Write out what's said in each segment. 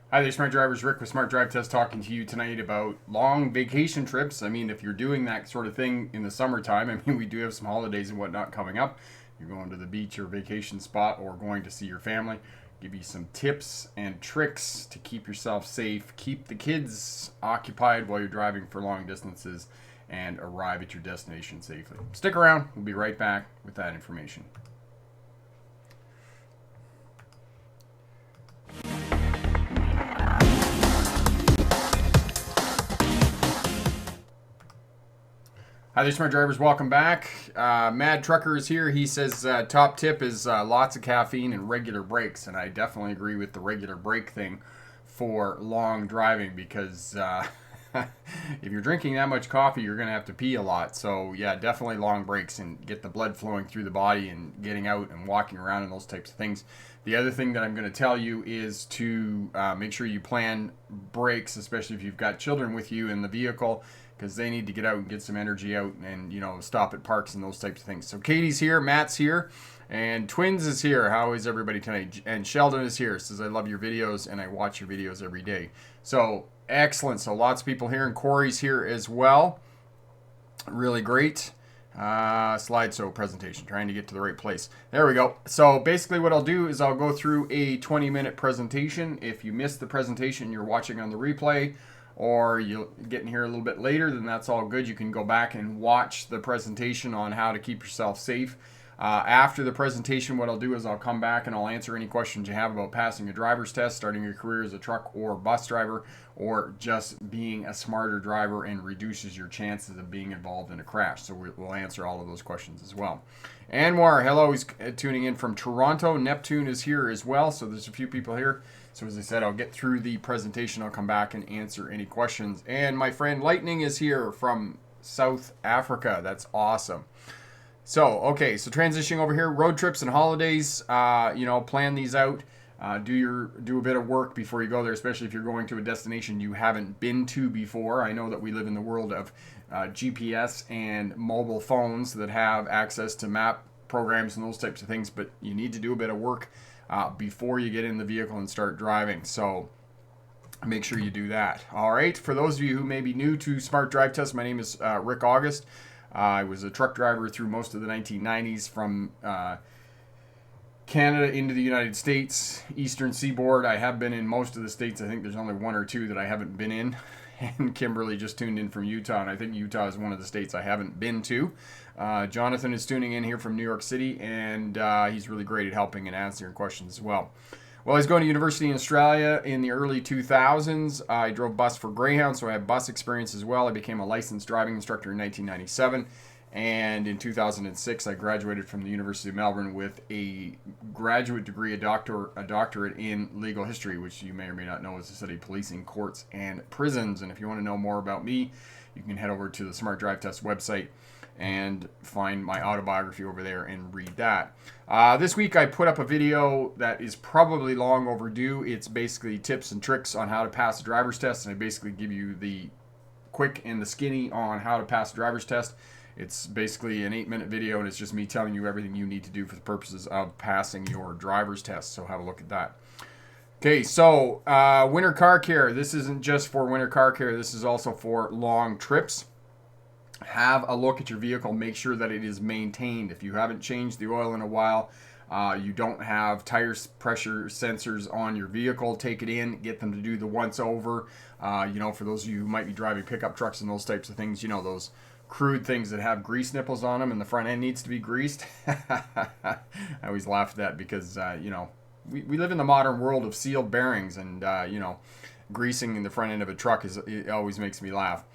Hi there, Smart Drivers. Rick with Smart Drive Test talking to you tonight about long vacation trips. I mean, if you're doing that sort of thing in the summertime, I mean, we do have some holidays and whatnot coming up. You're going to the beach or vacation spot or going to see your family. Give you some tips and tricks to keep yourself safe, keep the kids occupied while you're driving for long distances, and arrive at your destination safely. Stick around. We'll be right back with that information. Hi there, Smart Drivers. Welcome back. Mad Trucker is here. He says top tip is lots of caffeine and regular breaks. And I definitely agree with the regular break thing for long driving because if you're drinking that much coffee, you're going to have to pee a lot. So, yeah, definitely long breaks and get the blood flowing through the body and getting out and walking around and those types of things. The other thing that I'm going to tell you is to make sure you plan breaks, especially if you've got children with you in the vehicle, because they need to get out and get some energy out and, you know, stop at parks and those types of things. So Katie's here, Matt's here, and Twins is here. How is everybody tonight? And Sheldon is here. Says, I love your videos and I watch your videos every day. So excellent. So lots of people here, and Corey's here as well. Really great. Slideshow presentation, trying to get to the right place. There we go. So basically what I'll do is I'll go through a 20-minute presentation. If you missed the presentation, you're watching on the replay, or you're getting here a little bit later, then that's all good. You can go back and watch the presentation on how to keep yourself safe. After the presentation, what I'll do is I'll come back and I'll answer any questions you have about passing a driver's test, starting your career as a truck or bus driver, or just being a smarter driver and reduces your chances of being involved in a crash. So we'll answer all of those questions as well. Anwar, hello, he's tuning in from Toronto. Neptune is here as well, so there's a few people here. So as I said, I'll get through the presentation. I'll come back and answer any questions. And my friend Lightning is here from South Africa. That's awesome. So, okay, so transitioning over here, road trips and holidays, plan these out. Do a bit of work before you go there, especially if you're going to a destination you haven't been to before. I know that we live in the world of GPS and mobile phones that have access to map programs and those types of things, but you need to do a bit of work before you get in the vehicle and start driving. So make sure you do that. All right, for those of you who may be new to Smart Drive Test, my name is Rick August. I was a truck driver through most of the 1990s from Canada into the United States, Eastern Seaboard. I have been in most of the states. I think there's only one or two that I haven't been in. And Kimberly just tuned in from Utah, and I think Utah is one of the states I haven't been to. Jonathan is tuning in here from New York City, and he's really great at helping and answering questions as well. Well, I was going to university in Australia in the early 2000s. I drove bus for Greyhound, so I have bus experience as well. I became a licensed driving instructor in 1997. And in 2006, I graduated from the University of Melbourne with a graduate degree, a doctorate in legal history, which you may or may not know is the study of policing, courts, and prisons. And if you want to know more about me, you can head over to the Smart Drive Test website and find my autobiography over there and read that. This week I put up a video that is probably long overdue. It's basically tips and tricks on how to pass a driver's test, and I basically give you the quick and the skinny on how to pass a driver's test. It's basically an 8-minute video, and it's just me telling you everything you need to do for the purposes of passing your driver's test. So have a look at that. Okay, so winter car care. This isn't just for winter car care. This is also for long trips. Have a look at your vehicle. Make sure that it is maintained. If you haven't changed the oil in a while, you don't have tire pressure sensors on your vehicle, take it in, get them to do the once over. For those of you who might be driving pickup trucks and those types of things, those crude things that have grease nipples on them and the front end needs to be greased. I always laugh at that because, we live in the modern world of sealed bearings, and, greasing in the front end of a truck it always makes me laugh.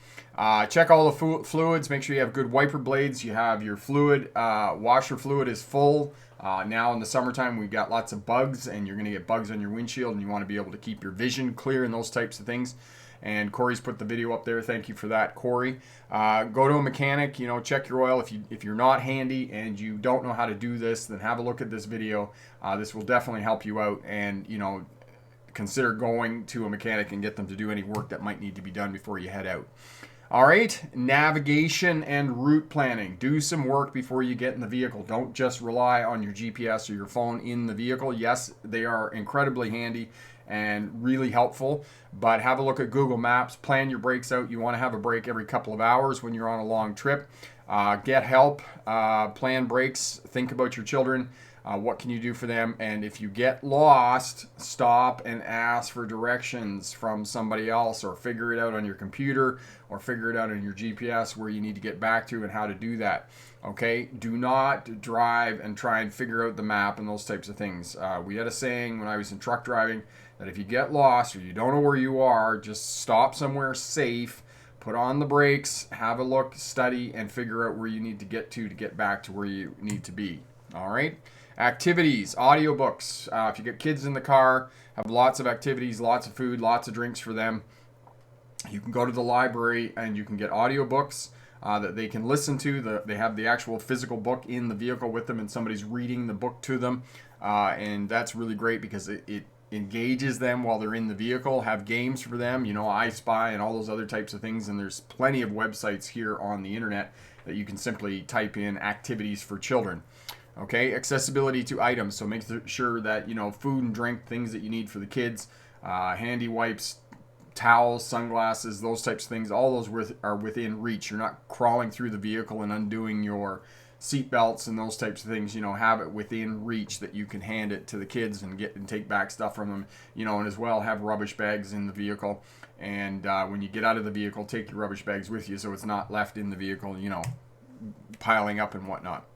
Check all the fluids. Make sure you have good wiper blades. You have your fluid. Washer fluid is full. Now in the summertime, we've got lots of bugs, and you're going to get bugs on your windshield, and you want to be able to keep your vision clear and those types of things. And Corey's put the video up there. Thank you for that, Corey. Go to a mechanic. Check your oil. If you're not handy and you don't know how to do this, then have a look at this video. This will definitely help you out, and consider going to a mechanic and get them to do any work that might need to be done before you head out. All right, navigation and route planning. Do some work before you get in the vehicle. Don't just rely on your GPS or your phone in the vehicle. Yes, they are incredibly handy and really helpful, but have a look at Google Maps. Plan your breaks out. You want to have a break every couple of hours when you're on a long trip. Get help, plan breaks, think about your children. What can you do for them? And if you get lost, stop and ask for directions from somebody else, or figure it out on your computer, or figure it out on your GPS where you need to get back to and how to do that. Okay? Do not drive and try and figure out the map and those types of things. We had a saying when I was in truck driving that if you get lost or you don't know where you are, just stop somewhere safe, put on the brakes, have a look, study, and figure out where you need to get back to where you need to be. All right? Activities, audiobooks. If you get kids in the car, have lots of activities, lots of food, lots of drinks for them. You can go to the library and you can get audiobooks that they can listen to. They have the actual physical book in the vehicle with them, and somebody's reading the book to them. And that's really great because it engages them while they're in the vehicle. Have games for them, I Spy and all those other types of things. And there's plenty of websites here on the internet that you can simply type in activities for children. Okay, accessibility to items. So make sure that, food and drink, things that you need for the kids, handy wipes, towels, sunglasses, those types of things, all those are within reach. You're not crawling through the vehicle and undoing your seat belts and those types of things. Have it within reach that you can hand it to the kids and get and take back stuff from them. And as well have rubbish bags in the vehicle. And when you get out of the vehicle, take your rubbish bags with you so it's not left in the vehicle, piling up and whatnot.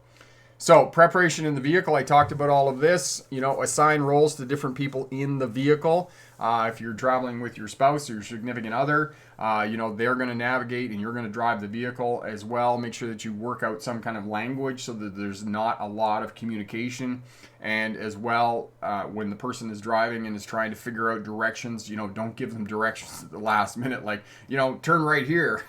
So, preparation in the vehicle, I talked about all of this. Assign roles to different people in the vehicle. If you're traveling with your spouse or your significant other, they're going to navigate and you're going to drive the vehicle as well. Make sure that you work out some kind of language so that there's not a lot of communication. And as well, when the person is driving and is trying to figure out directions, don't give them directions at the last minute, like, turn right here.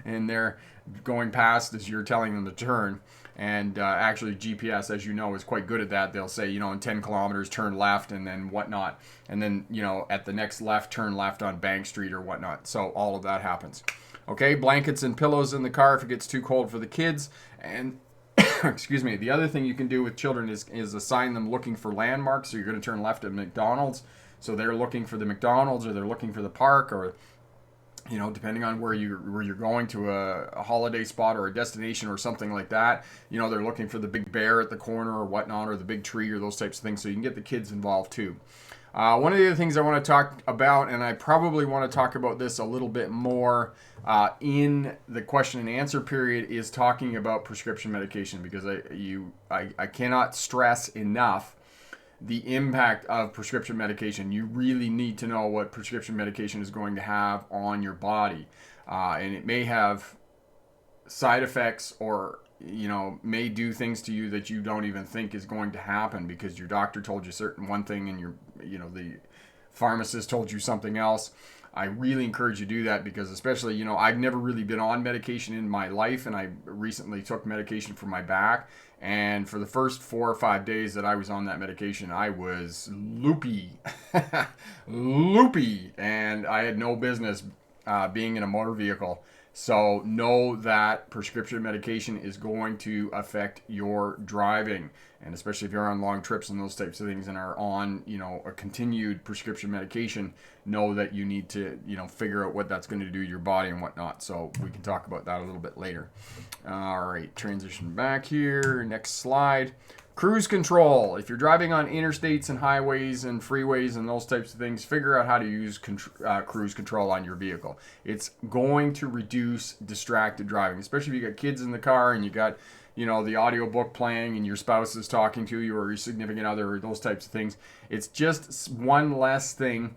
And they're going past as you're telling them to turn. And actually, GPS, as you know, is quite good at that. They'll say, in 10 kilometers, turn left and then whatnot. And then, at the next left, turn left on Bank Street or whatnot. So all of that happens. Okay, blankets and pillows in the car if it gets too cold for the kids. And, excuse me, the other thing you can do with children is assign them looking for landmarks. So you're going to turn left at McDonald's. So they're looking for the McDonald's, or they're looking for the park, or depending on where you're going to a holiday spot or a destination or something like that, they're looking for the big bear at the corner or whatnot, or the big tree or those types of things. So you can get the kids involved too. One of the other things I want to talk about, and I probably want to talk about this a little bit more in the question and answer period, is talking about prescription medication, because I cannot stress enough the impact of prescription medication. You really need to know what prescription medication is going to have on your body. And it may have side effects, or, may do things to you that you don't even think is going to happen because your doctor told you one thing and the pharmacist told you something else. I really encourage you to do that because, especially, I've never really been on medication in my life, and I recently took medication for my back. And for the first 4 or 5 days that I was on that medication, I was loopy, and I had no business being in a motor vehicle. So know that prescription medication is going to affect your driving, and especially if you're on long trips and those types of things and are on, a continued prescription medication, know that you need to, figure out what that's going to do to your body and whatnot. So we can talk about that a little bit later. All right, transition back here. Next slide. Cruise control. If you're driving on interstates and highways and freeways and those types of things, figure out how to use cruise control on your vehicle. It's going to reduce distracted driving, especially if you got kids in the car and you got, the audiobook playing and your spouse is talking to you, or your significant other, or those types of things. It's just one less thing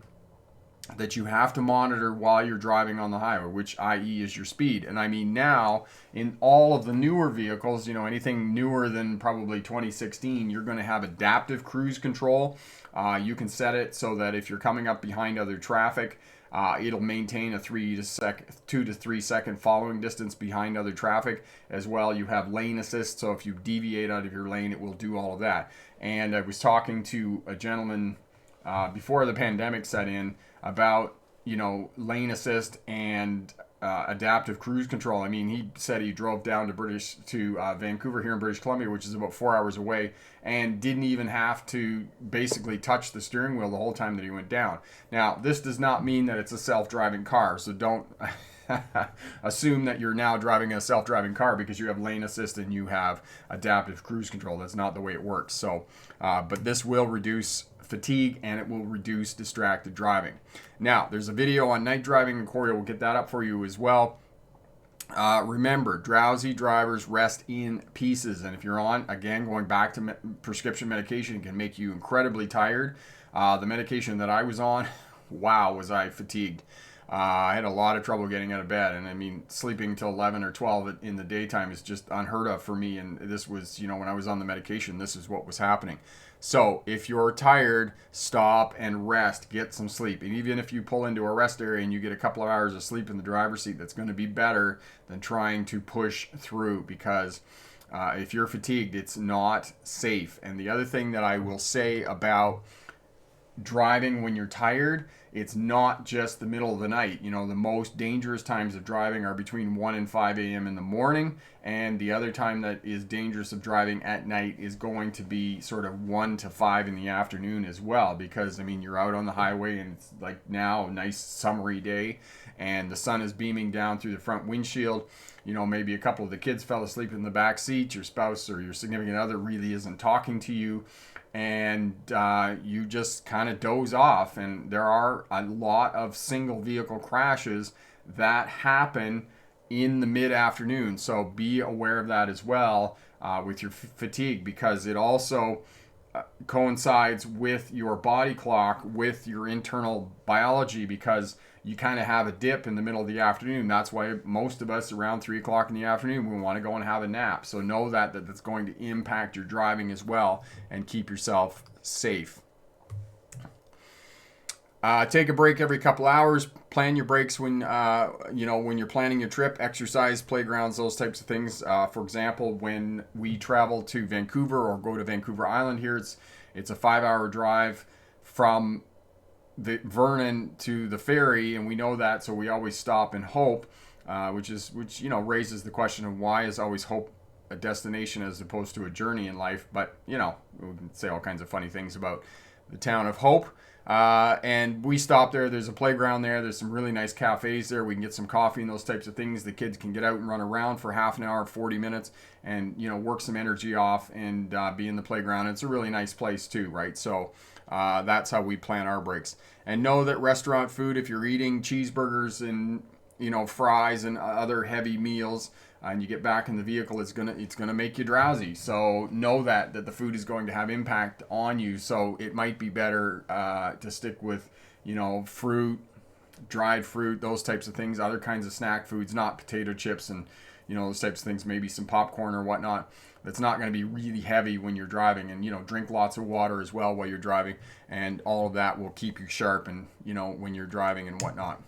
that you have to monitor while you're driving on the highway, which i.e. is your speed. And I mean, now in all of the newer vehicles, anything newer than probably 2016, you're going to have adaptive cruise control. You can set it so that if you're coming up behind other traffic, it'll maintain a 2 to 3 second following distance behind other traffic. As well, you have lane assist, so if you deviate out of your lane, it will do all of that. And I was talking to a gentleman before the pandemic set in about, lane assist and adaptive cruise control. I mean, he said he drove down to Vancouver here in British Columbia, which is about 4 hours away, and didn't even have to basically touch the steering wheel the whole time that he went down. Now, this does not mean that it's a self-driving car, so don't assume that you're now driving a self-driving car because you have lane assist and you have adaptive cruise control. That's not the way it works. So, but this will reduce fatigue and it will reduce distracted driving. Now, there's a video on night driving, and Corey will get that up for you as well. Remember, drowsy drivers rest in pieces, and if you're on, again, going back to prescription medication, it can make you incredibly tired. The medication that I was on, wow, was I fatigued. I had a lot of trouble getting out of bed, and I mean, sleeping till 11 or 12 in the daytime is just unheard of for me, and this was, when I was on the medication, this is what was happening. So if you're tired, stop and rest, get some sleep. And even if you pull into a rest area and you get a couple of hours of sleep in the driver's seat, that's going to be better than trying to push through, because if you're fatigued, it's not safe. And the other thing that I will say about driving when you're tired, it's not just the middle of the night. The most dangerous times of driving are between 1 and 5 a.m. in the morning, and the other time that is dangerous of driving at night is going to be sort of 1 to 5 in the afternoon as well, because you're out on the highway and it's like now a nice summery day and the sun is beaming down through the front windshield. Maybe a couple of the kids fell asleep in the back seat, your spouse or your significant other really isn't talking to you, and you just kind of doze off. And there are a lot of single vehicle crashes that happen in the mid-afternoon, so be aware of that as well with your fatigue, because it also coincides with your body clock, with your internal biology, because you kind of have a dip in the middle of the afternoon. That's why most of us around 3 o'clock in the afternoon, we want to go and have a nap. So know that that's going to impact your driving as well, and keep yourself safe. Take a break every couple hours. Plan your breaks when when you're planning your trip. Exercise, playgrounds, those types of things. For example, when we travel to Vancouver or go to Vancouver Island here, it's a 5-hour drive from the Vernon to the ferry, and we know that, so we always stop in Hope, which raises the question of why is always Hope a destination as opposed to a journey in life. But we can say all kinds of funny things about the town of Hope. And we stop there. There's a playground there. There's some really nice cafes there. We can get some coffee and those types of things. The kids can get out and run around for half an hour, 40 minutes, and work some energy off and be in the playground. It's a really nice place too, right? So that's how we plan our breaks. And know that restaurant food, if you're eating cheeseburgers and fries and other heavy meals, and you get back in the vehicle, it's gonna make you drowsy. So know that the food is going to have impact on you. So it might be better to stick with fruit, dried fruit, those types of things, other kinds of snack foods, not potato chips and those types of things. Maybe some popcorn or whatnot. That's not going to be really heavy when you're driving, and drink lots of water as well while you're driving, and all of that will keep you sharp and when you're driving and whatnot.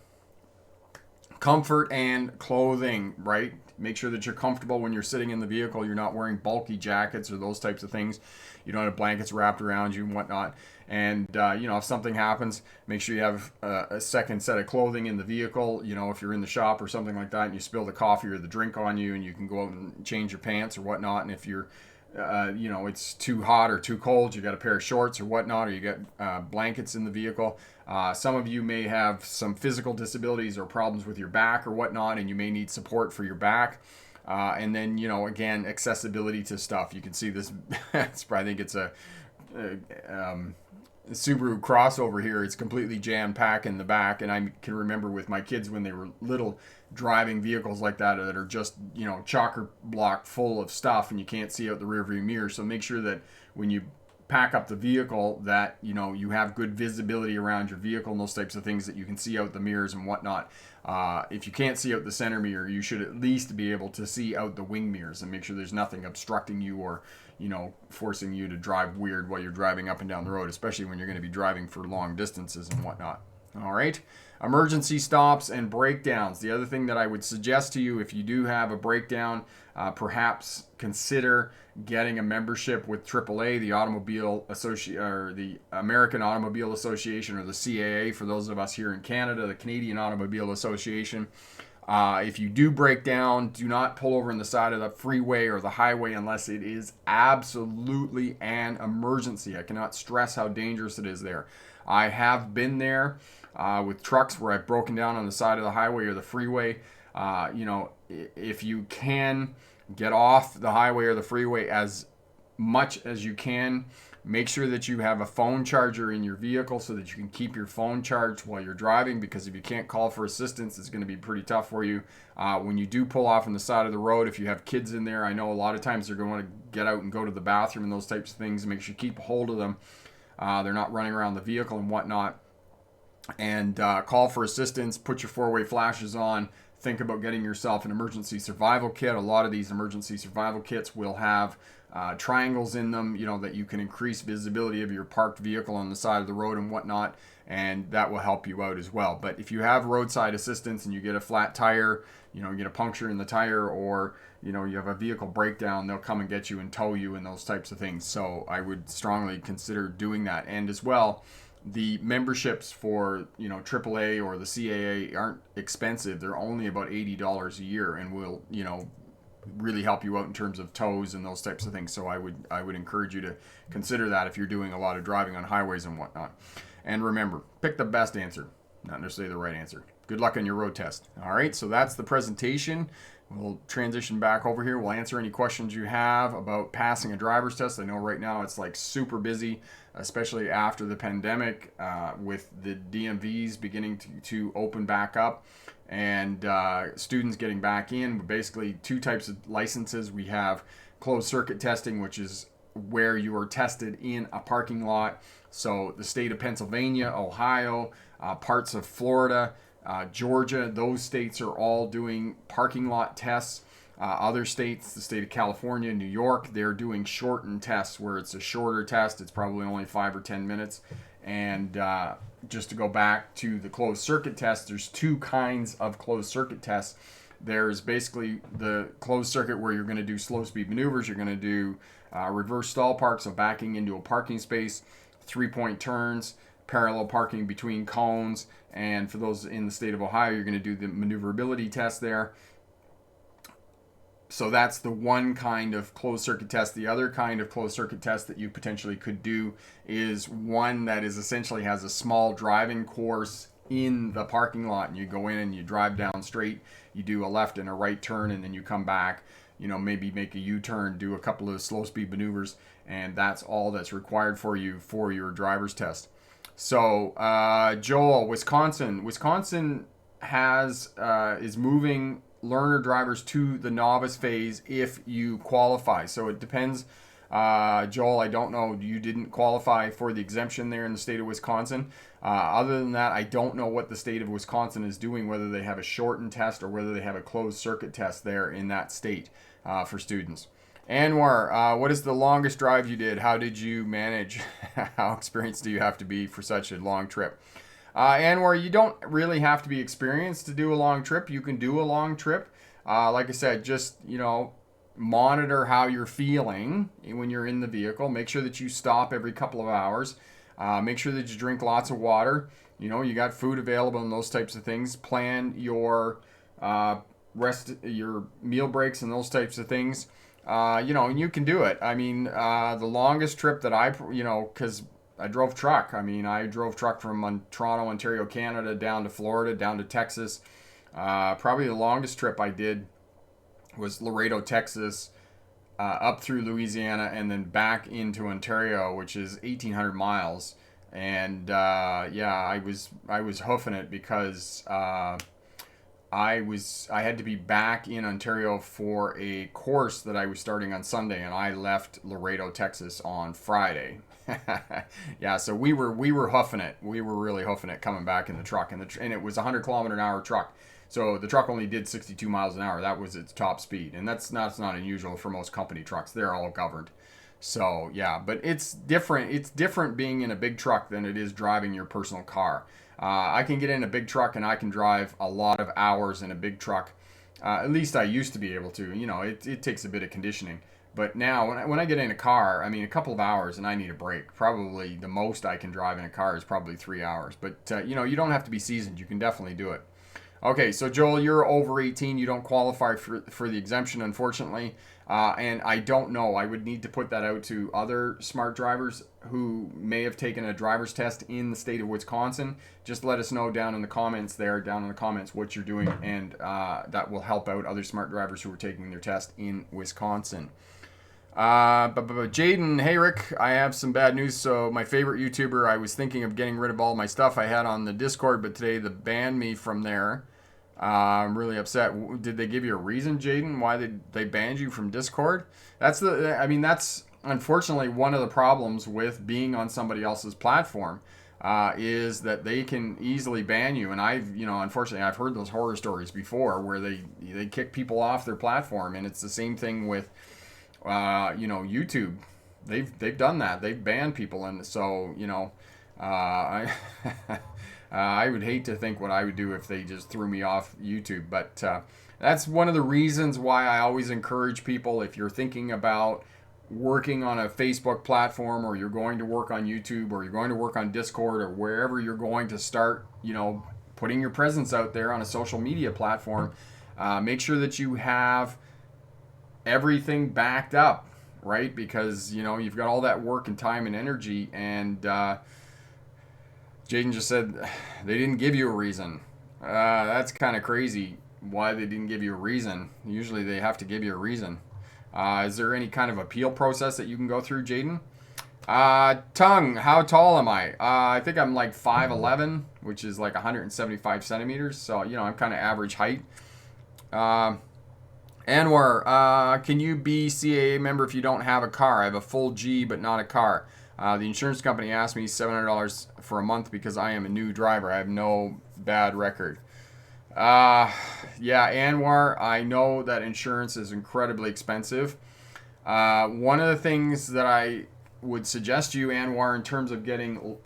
Comfort and clothing, right? Make sure that you're comfortable when you're sitting in the vehicle. You're not wearing bulky jackets or those types of things. You don't have blankets wrapped around you and whatnot. And, if something happens, make sure you have a second set of clothing in the vehicle. If you're in the shop or something like that and you spill the coffee or the drink on you, and you can go out and change your pants or whatnot. And if you're, it's too hot or too cold, you got a pair of shorts or whatnot, or you got blankets in the vehicle. Some of you may have some physical disabilities or problems with your back or whatnot, and you may need support for your back. And then, again, accessibility to stuff. You can see this, I think it's a Subaru crossover here. It's completely jam-packed in the back, and I can remember with my kids when they were little, driving vehicles like that are just chocker block full of stuff, and you can't see out the rearview mirror. So make sure that when you pack up the vehicle that you have good visibility around your vehicle and those types of things, that you can see out the mirrors and whatnot. If you can't see out the center mirror, you should at least be able to see out the wing mirrors and make sure there's nothing obstructing you or forcing you to drive weird while you're driving up and down the road, especially when you're going to be driving for long distances and whatnot. All right. Emergency stops and breakdowns. The other thing that I would suggest to you, if you do have a breakdown, perhaps consider getting a membership with AAA, the the American Automobile Association, or the CAA for those of us here in Canada, the Canadian Automobile Association. If you do break down, do not pull over on the side of the freeway or the highway unless it is absolutely an emergency. I cannot stress how dangerous it is there. I have been there with trucks where I've broken down on the side of the highway or the freeway. If you can get off the highway or the freeway as much as you can, make sure that you have a phone charger in your vehicle so that you can keep your phone charged while you're driving, because if you can't call for assistance, it's going to be pretty tough for you. When you do pull off on the side of the road, if you have kids in there, I know a lot of times they're going to get out and go to the bathroom and those types of things. Make sure you keep a hold of them. They're not running around the vehicle and whatnot. And call for assistance, put your four-way flashes on. Think about getting yourself an emergency survival kit. A lot of these emergency survival kits will have triangles in them, that you can increase visibility of your parked vehicle on the side of the road and whatnot, and that will help you out as well. But if you have roadside assistance and you get a flat tire, you get a puncture in the tire, or you have a vehicle breakdown, they'll come and get you and tow you and those types of things. So I would strongly consider doing that. And as well, the memberships for AAA or the CAA aren't expensive. They're only about $80 a year, and will really help you out in terms of tows and those types of things. So I would encourage you to consider that if you're doing a lot of driving on highways and whatnot. And remember, pick the best answer, not necessarily the right answer. Good luck on your road test. All right, so that's the presentation. We'll transition back over here. We'll answer any questions you have about passing a driver's test. I know right now it's like super busy, especially after the pandemic, with the DMVs beginning to open back up, and students getting back in. Basically, two types of licenses. We have closed circuit testing, which is where you are tested in a parking lot. So the state of Pennsylvania, Ohio, parts of Florida, Georgia, those states are all doing parking lot tests. Other states, the state of California, New York, they're doing shortened tests where it's a shorter test. It's probably only 5 or 10 minutes. And just to go back to the closed circuit test, there's two kinds of closed circuit tests. There's basically the closed circuit where you're going to do slow speed maneuvers. You're going to do reverse stall park, so backing into a parking space, 3-point turns, parallel parking between cones. And for those in the state of Ohio, you're going to do the maneuverability test there. So that's the one kind of closed circuit test. The other kind of closed circuit test that you potentially could do is one that is essentially has a small driving course in the parking lot, and you go in and you drive down straight, you do a left and a right turn, and then you come back, maybe make a U-turn, do a couple of slow speed maneuvers, and that's all that's required for you for your driver's test. So Joel, Wisconsin has is moving learner drivers to the novice phase if you qualify. So it depends. Joel, I don't know. You didn't qualify for the exemption there in the state of Wisconsin. Other than that, I don't know what the state of Wisconsin is doing, whether they have a shortened test or whether they have a closed circuit test there in that state for students. Anwar, what is the longest drive you did? How did you manage? How experienced do you have to be for such a long trip? Anwar, you don't really have to be experienced to do a long trip. You can do a long trip. Like I said, just, monitor how you're feeling when you're in the vehicle. Make sure that you stop every couple of hours. Make sure that you drink lots of water. You got food available and those types of things. Plan your your meal breaks and those types of things. And you can do it. I mean, the longest trip that because I drove truck. I drove truck from Toronto, Ontario, Canada, down to Florida, down to Texas. Probably the longest trip I did was Laredo, Texas, up through Louisiana, and then back into Ontario, which is 1,800 miles. And I was hoofing it because I had to be back in Ontario for a course that I was starting on Sunday, and I left Laredo, Texas on Friday. Yeah, so we were hoofing it. We were really hoofing it coming back in the truck, and it was a 100-kilometer-an-hour truck. So the truck only did 62 miles an hour. That was its top speed, and that's not unusual for most company trucks. They're all governed. So yeah, but it's different. It's different being in a big truck than it is driving your personal car. I can get in a big truck and I can drive a lot of hours in a big truck. At least I used to be able to. It takes a bit of conditioning. But now when I get in a car, a couple of hours and I need a break. Probably the most I can drive in a car is probably 3 hours. But you don't have to be seasoned. You can definitely do it. Okay, so Joel, you're over 18. You don't qualify for the exemption, unfortunately. And I don't know. I would need to put that out to other smart drivers who may have taken a driver's test in the state of Wisconsin. Just let us know down in the comments what you're doing, and that will help out other smart drivers who are taking their test in Wisconsin. But Jaden, hey Rick, I have some bad news. So my favorite YouTuber, I was thinking of getting rid of all my stuff I had on the Discord, but today they banned me from there. I'm really upset. Did they give you a reason, Jaden, why they banned you from Discord? That's unfortunately one of the problems with being on somebody else's platform. Is that they can easily ban you, and unfortunately, I've heard those horror stories before where they kick people off their platform, and it's the same thing with YouTube. They've done that. They've banned people, and so I I would hate to think what I would do if they just threw me off YouTube. But that's one of the reasons why I always encourage people, if you're thinking about working on a Facebook platform, or you're going to work on YouTube, or you're going to work on Discord, or wherever you're going to start, putting your presence out there on a social media platform, make sure that you have everything backed up, right? Because you've got all that work and time and energy, and Jaden just said they didn't give you a reason. That's kind of crazy why they didn't give you a reason. Usually they have to give you a reason. Is there any kind of appeal process that you can go through, Jaden? Tongue, how tall am I? I think I'm like 5'11", which is like 175 centimeters. So, I'm kind of average height. Anwar, can you be CAA member if you don't have a car? I have a full G but not a car. The insurance company asked me $700 for a month because I am a new driver. I have no bad record. Yeah, Anwar, I know that insurance is incredibly expensive. One of the things that I would suggest to you, Anwar, in terms of getting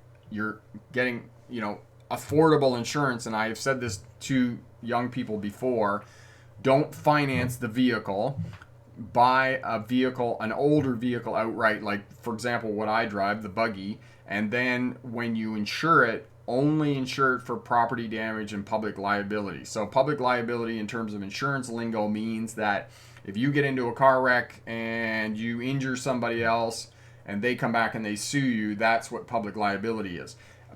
affordable insurance, and I have said this to young people before, don't finance the vehicle. Buy a vehicle, an older vehicle outright, like for example what I drive, the buggy, and then when you insure it, only insure it for property damage and public liability. So public liability in terms of insurance lingo means that if you get into a car wreck and you injure somebody else and they come back and they sue you, that's what public liability is.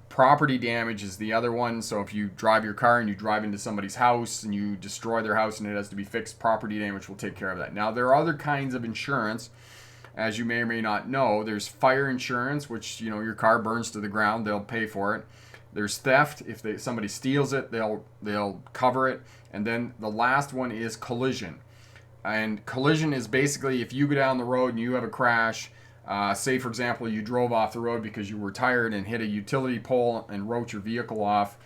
Property damage is the other one. So if you drive your car and you drive into somebody's house and you destroy their house and it has to be fixed, property damage will take care of that. Now, there are other kinds of insurance, as you may or may not know. There's fire insurance, which, your car burns to the ground, they'll pay for it. There's theft. If somebody steals it, they'll cover it. And then the last one is collision. And collision is basically if you go down the road and you have a crash. Say, for example, you drove off the road because you were tired and hit a utility pole and wrote your vehicle off.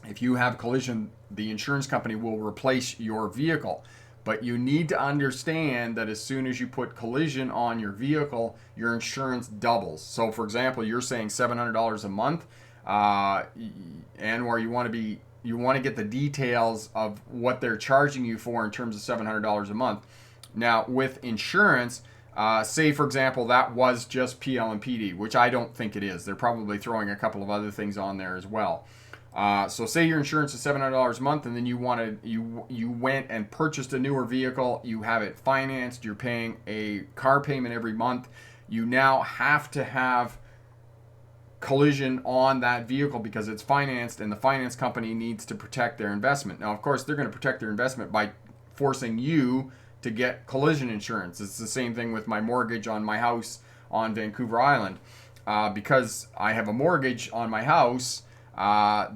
If you have collision, the insurance company will replace your vehicle. But you need to understand that as soon as you put collision on your vehicle, your insurance doubles. So, for example, you're saying $700 a month, and where you want to get the details of what they're charging you for in terms of $700 a month. Now, with insurance, say, for example, that was just PL and PD, which I don't think it is. They're probably throwing a couple of other things on there as well. So say your insurance is $700 a month, and then you went and purchased a newer vehicle. You have it financed. You're paying a car payment every month. You now have to have collision on that vehicle because it's financed, and the finance company needs to protect their investment. Now, of course, they're going to protect their investment by forcing you to get collision insurance. It's the same thing with my mortgage on my house on Vancouver Island. Because I have a mortgage on my house,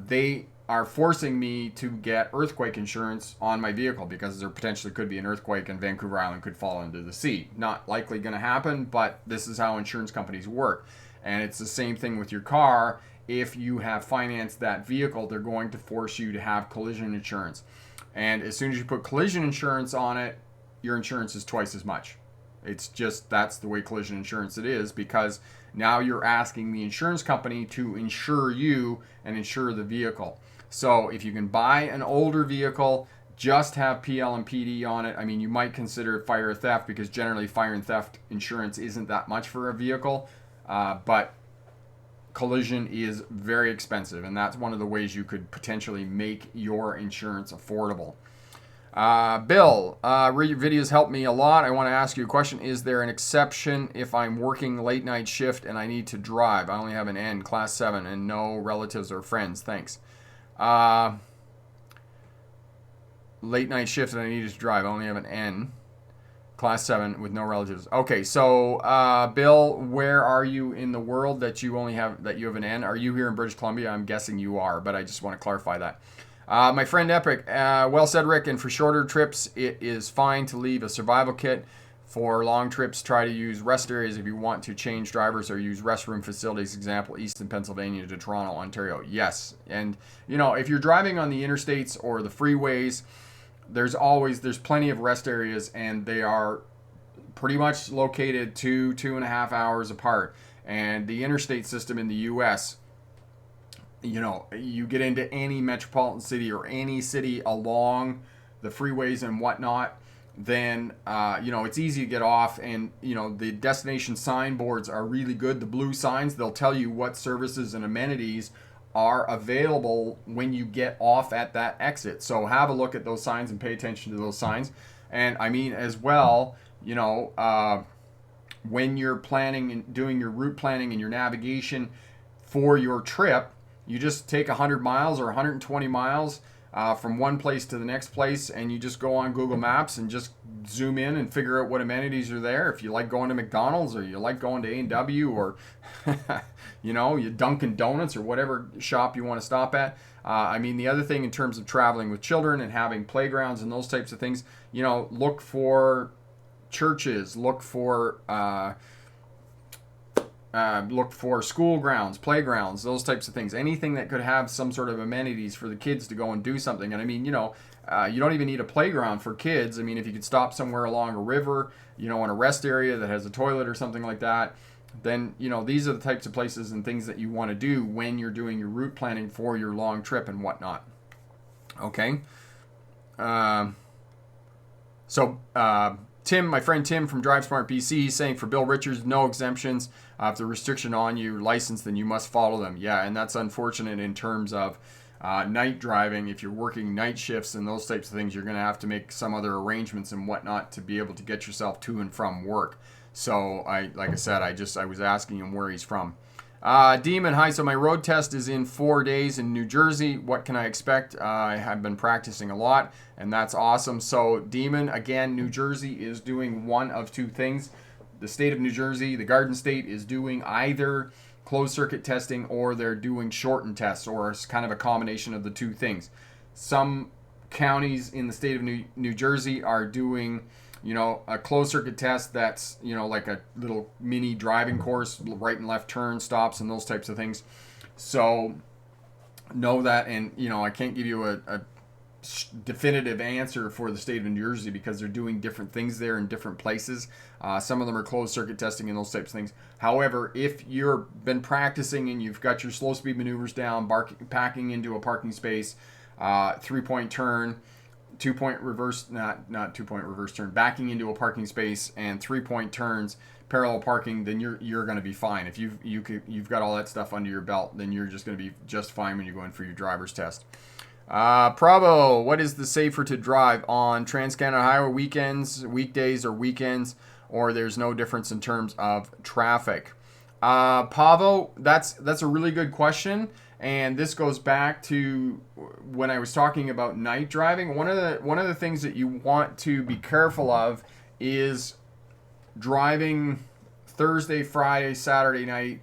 they are forcing me to get earthquake insurance on my vehicle because there potentially could be an earthquake and Vancouver Island could fall into the sea. Not likely going to happen, but this is how insurance companies work. And it's the same thing with your car. If you have financed that vehicle, they're going to force you to have collision insurance. And as soon as you put collision insurance on it, your insurance is twice as much. It's just, that's the way collision insurance it is, because now you're asking the insurance company to insure you and insure the vehicle. So if you can buy an older vehicle, just have PL and PD on it. I mean, you might consider fire or theft because generally fire and theft insurance isn't that much for a vehicle. But collision is very expensive, and that's one of the ways you could potentially make your insurance affordable. Bill, your videos help me a lot. I want to ask you a question. Is there an exception if I'm working late night shift and I need to drive? I only have an N, class 7, and no relatives or friends. Thanks. Late night shift and I need to drive. I only have an N, class 7, with no relatives. Okay, so Bill, where are you in the world that you have an N? Are you here in British Columbia? I'm guessing you are, but I just want to clarify that. My friend Epic, well said, Rick. And for shorter trips, it is fine to leave a survival kit. For long trips, try to use rest areas if you want to change drivers or use restroom facilities. Example, Easton, Pennsylvania to Toronto, Ontario. Yes, and if you're driving on the interstates or the freeways, there's plenty of rest areas, and they are pretty much located 2.5 hours apart. And the interstate system in the U.S., you get into any metropolitan city or any city along the freeways and whatnot, then it's easy to get off. And the destination signboards are really good. The blue signs, they'll tell you what services and amenities are available when you get off at that exit. So have a look at those signs and pay attention to those signs. And I mean, as well, when you're planning and doing your route planning and your navigation for your trip, you just take 100 miles or 120 miles from one place to the next place, and you just go on Google Maps and just zoom in and figure out what amenities are there. If you like going to McDonald's, or you like going to A&W, or you Dunkin' Donuts, or whatever shop you want to stop at. The other thing in terms of traveling with children and having playgrounds and those types of things, look for churches, look for school grounds, playgrounds, those types of things. Anything that could have some sort of amenities for the kids to go and do something. And you don't even need a playground for kids. If you could stop somewhere along a river, in a rest area that has a toilet or something like that, then, these are the types of places and things that you want to do when you're doing your route planning for your long trip and whatnot. Okay. Tim, my friend Tim from DriveSmart BC, he's saying for Bill Richards, no exemptions. If the restriction on your license, then you must follow them. Yeah, and that's unfortunate in terms of night driving. If you're working night shifts and those types of things, you're going to have to make some other arrangements and whatnot to be able to get yourself to and from work. So, I was asking him where he's from. Demon, hi. So my road test is in 4 days in New Jersey. What can I expect? I have been practicing a lot, and that's awesome. So, Demon, again, New Jersey is doing one of two things. The state of New Jersey, the Garden State, is doing either closed circuit testing or they're doing shortened tests, or it's kind of a combination of the two things. Some counties in the state of New Jersey are doing a closed circuit test that's, like a little mini driving course, right and left turn, stops, and those types of things. So know that, and, I can't give you a definitive answer for the state of New Jersey because they're doing different things there in different places. Some of them are closed circuit testing and those types of things. However, if you've been practicing and you've got your slow speed maneuvers down, packing into a parking space, 3-point turn, 2-point reverse, not 2-point reverse turn, backing into a parking space, and 3-point turns, parallel parking, then you're going to be fine. If you've got all that stuff under your belt, then you're just going to be just fine when you go in for your driver's test. Bravo, what is the safer to drive on Trans-Canada Highway weekends, weekdays, or weekends, or there's no difference in terms of traffic? Pavo, that's a really good question. And this goes back to when I was talking about night driving. One of the things that you want to be careful of is driving Thursday, Friday, Saturday night.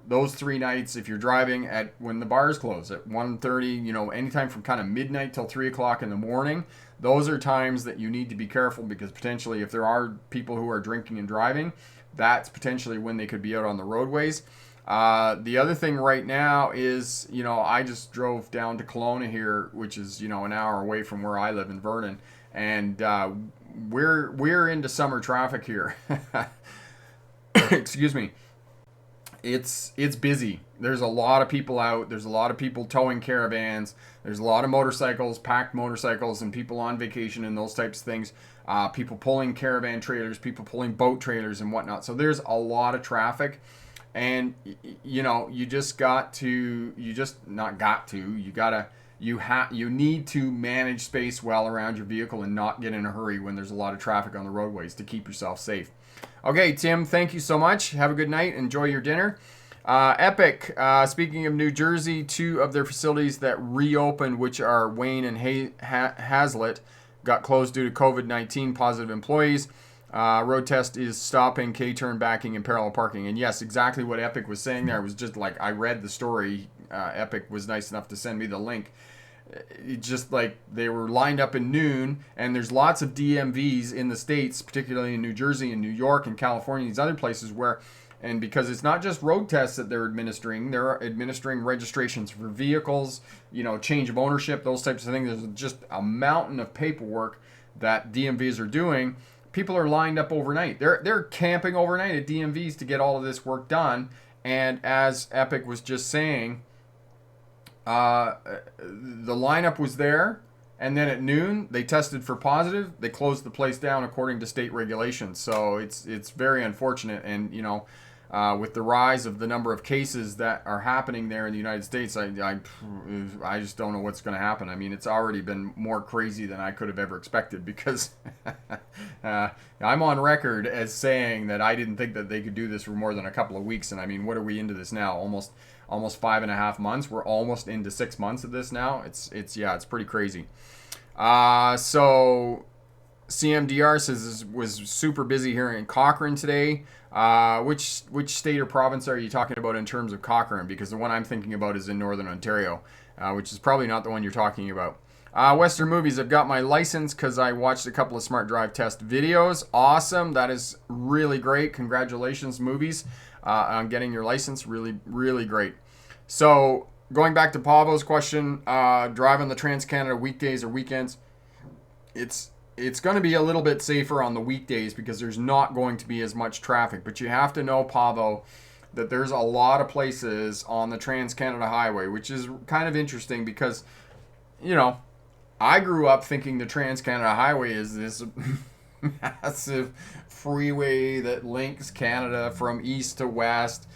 Those 3 nights, if you're driving when the bars close at 1:30, anytime from kind of midnight till 3 o'clock in the morning, those are times that you need to be careful, because potentially if there are people who are drinking and driving, that's potentially when they could be out on the roadways. The other thing right now is, I just drove down to Kelowna here, which is, an hour away from where I live in Vernon, and we're into summer traffic here. Excuse me. It's busy. There's a lot of people out. There's a lot of people towing caravans. There's a lot of motorcycles, packed motorcycles, and people on vacation and those types of things. People pulling caravan trailers, people pulling boat trailers and whatnot. So there's a lot of traffic. And you know, you just got to, you just not got to, you gotta, you need to manage space well around your vehicle and not get in a hurry when there's a lot of traffic on the roadways to keep yourself safe. Okay, Tim, thank you so much. Have a good night. Enjoy your dinner. Epic, speaking of New Jersey, 2 of their facilities that reopened, which are Wayne and Hazlitt, got closed due to COVID-19 positive employees. Road test is stopping K-turn backing and parallel parking. And yes, exactly what Epic was saying there was just like, I read the story. Epic was nice enough to send me the link. It's just like they were lined up in noon, and there's lots of DMVs in the States, particularly in New Jersey and New York and California, these other places where, and because it's not just road tests that they're administering registrations for vehicles, you know, change of ownership, those types of things. There's just a mountain of paperwork that DMVs are doing. People are lined up overnight. They're camping overnight at DMVs to get all of this work done. And as Epic was just saying, the lineup was there, and then at noon they tested for positive. They closed the place down according to state regulations. So it's very unfortunate. And you know, with the rise of the number of cases that are happening there in the United States, I just don't know what's going to happen. I mean, it's already been more crazy than I could have ever expected, because I'm on record as saying that I didn't think that they could do this for more than a couple of weeks. And I mean, what are we into this now? Almost 5.5 months. We're almost into 6 months of this now. It's pretty crazy. So CMDR says was super busy here in Cochrane today. Which state or province are you talking about in terms of Cochrane? Because the one I'm thinking about is in Northern Ontario, which is probably not the one you're talking about. Western Movies, I've got my license because I watched a couple of Smart Drive test videos. Awesome. That is really great. Congratulations, Movies, on getting your license. Really, really great. So going back to Pavo's question, driving the Trans-Canada weekdays or weekends, it's going to be a little bit safer on the weekdays because there's not going to be as much traffic. But you have to know, Pavo, that there's a lot of places on the Trans-Canada Highway, which is kind of interesting because, you know, I grew up thinking the Trans-Canada Highway is this massive freeway that links Canada from east to west.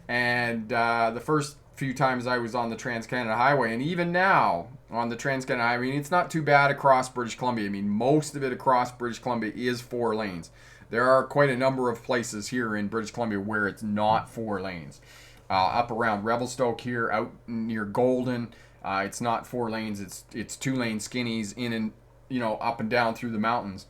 And the first few times I was on the Trans-Canada Highway, and even now on the Trans-Canada Highway, I mean, it's not too bad across British Columbia. I mean, most of it across British Columbia is 4 lanes. There are quite a number of places here in British Columbia where it's not 4 lanes. Up around Revelstoke here, out near Golden, it's not 4 lanes. It's 2-lane skinnies in and, you know, up and down through the mountains.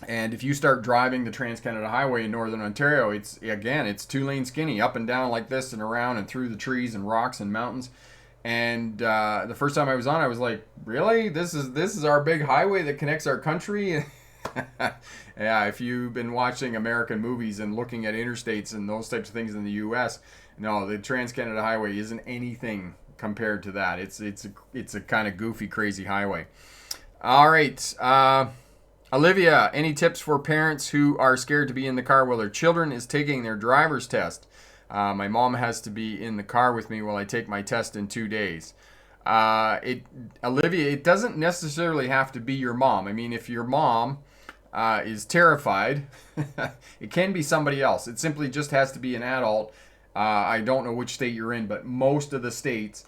And if you start driving the Trans-Canada Highway in Northern Ontario, it's 2-lane skinny, up and down like this and around and through the trees and rocks and mountains. And the first time I was on, I was like, really? This is our big highway that connects our country? Yeah, if you've been watching American movies and looking at interstates and those types of things in the U.S., no, the Trans-Canada Highway isn't anything compared to that. It's a kind of goofy, crazy highway. All right. Olivia, any tips for parents who are scared to be in the car while their children is taking their driver's test? My mom has to be in the car with me while I take my test in 2 days. Olivia, it doesn't necessarily have to be your mom. I mean, if your mom is terrified, it can be somebody else. It simply just has to be an adult. I don't know which state you're in, but most of the states,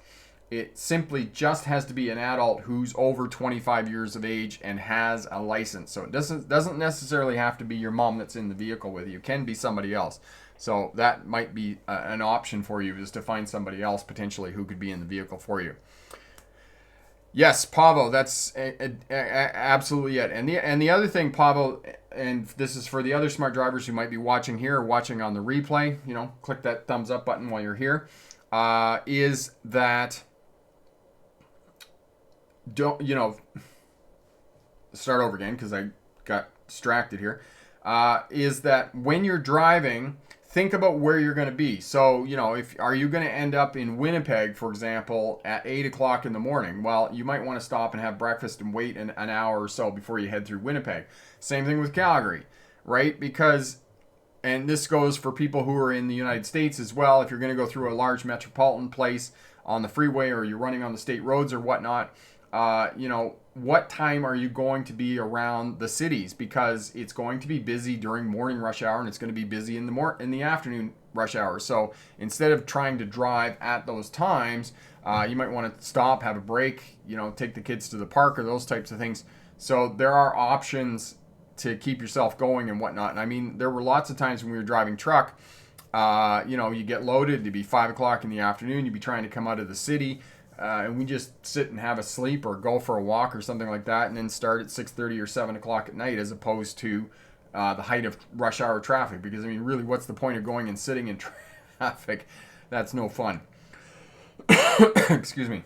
it simply just has to be an adult who's over 25 years of age and has a license. So it doesn't necessarily have to be your mom that's in the vehicle with you. It can be somebody else. So that might be an option for you, is to find somebody else potentially who could be in the vehicle for you. Yes, Pavo, that's absolutely it. And the other thing, Pavo, and this is for the other smart drivers who might be watching here or watching on the replay, you know, click that thumbs up button while you're here, is that, don't, you know, start over again because I got distracted here, is that when you're driving, think about where you're going to be. So, you know, are you going to end up in Winnipeg, for example, at 8 o'clock in the morning? Well, you might want to stop and have breakfast and wait an hour or so before you head through Winnipeg. Same thing with Calgary, right? Because, and this goes for people who are in the United States as well, if you're going to go through a large metropolitan place on the freeway or you're running on the state roads or whatnot, you know, what time are you going to be around the cities? Because it's going to be busy during morning rush hour and it's going to be busy in the afternoon rush hour. So instead of trying to drive at those times, you might want to stop, have a break, take the kids to the park or those types of things. So there are options to keep yourself going and whatnot. And I mean, there were lots of times when we were driving truck, you get loaded, it'd be 5 o'clock in the afternoon, you'd be trying to come out of the city, and we just sit and have a sleep or go for a walk or something like that, and then start at 6:30 or 7 o'clock at night, as opposed to the height of rush hour traffic. Because I mean, really, what's the point of going and sitting in traffic? That's no fun. Excuse me.